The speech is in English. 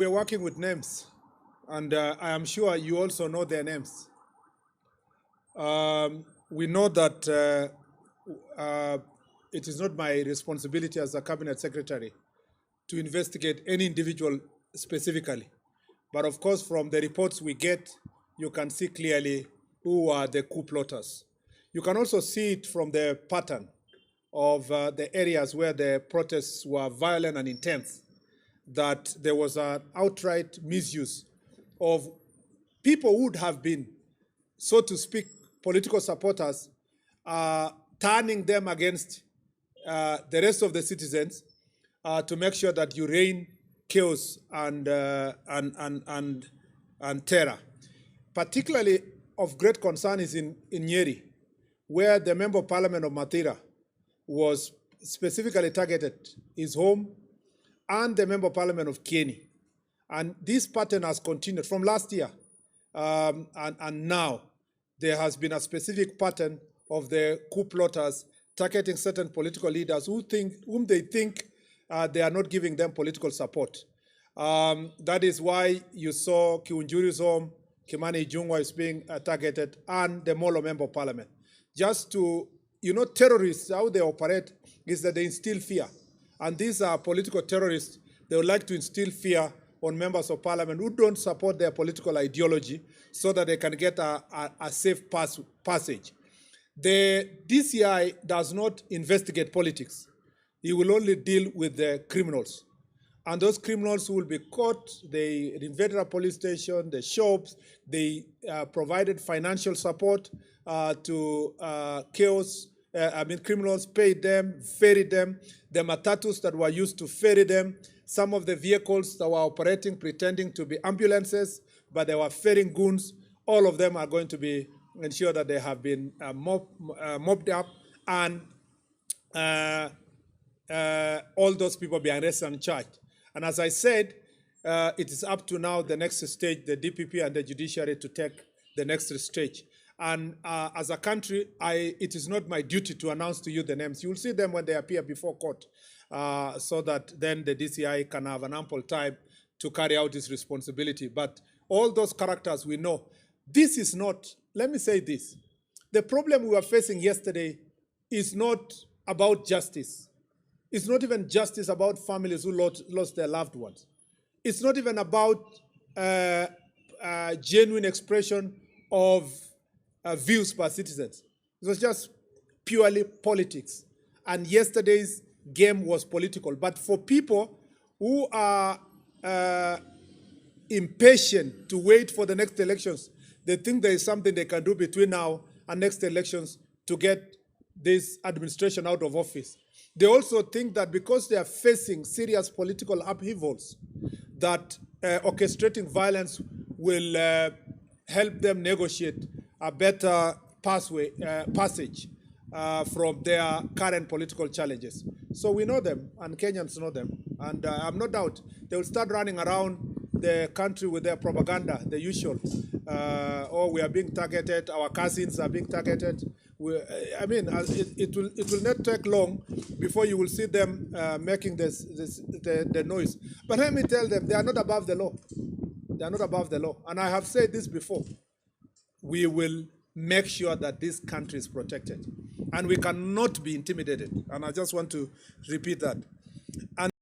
We're working with names, and I am sure you also know their names. We know that it is not my responsibility as a cabinet secretary to investigate any individual specifically. But of course, from the reports we get, you can see clearly who are the coup plotters. You can also see it from the pattern of the areas where the protests were violent and intense, that there was an outright misuse of people who would have been, so to speak, political supporters, turning them against the rest of the citizens to make sure that you reign chaos and terror. Particularly of great concern is in Nyeri, where the Member of Parliament of Mathira was specifically targeted, his home, and the Member of Parliament of Kieni. And this pattern has continued from last year, and now there has been a specific pattern of the coup plotters targeting certain political leaders whom they think they are not giving them political support. That is why you saw Kiunjuri's home, Kimani Ichung'wah is being targeted, and the Molo Member of Parliament. Just to, terrorists, how they operate is that they instill fear. And these are political terrorists. They would like to instill fear on members of parliament who don't support their political ideology so that they can get a safe passage. The DCI does not investigate politics. It will only deal with the criminals. And those criminals who will be caught, they invaded a police station, the shops, they provided financial support to chaos. Criminals paid them, ferried them. The matatus that were used to ferry them, some of the vehicles that were operating pretending to be ambulances, but they were ferrying goons, all of them are going to be ensured that they have been mopped up, and all those people be arrested and charged. And as I said, it is up to now the next stage, the DPP and the judiciary, to take the next stage. And as a country, it is not my duty to announce to you the names. You will see them when they appear before court, so that then the DCI can have an ample time to carry out its responsibility. But all those characters we know. This is not, let me say this, the problem we were facing yesterday is not about justice. It's not even justice about families who lost their loved ones. It's not even about genuine expression of views by citizens. It was just purely politics. And yesterday's game was political. But for people who are impatient to wait for the next elections, they think there is something they can do between now and next elections to get this administration out of office. They also think that because they are facing serious political upheavals, that orchestrating violence will help them negotiate a better passage from their current political challenges. So we know them, and Kenyans know them. And I have no doubt they will start running around the country with their propaganda, the usual. We are being targeted, our cousins are being targeted. It will not take long before you will see them making the noise. But let me tell them, they are not above the law. They are not above the law. And I have said this before. We will make sure that this country is protected. And we cannot be intimidated. And I just want to repeat that. And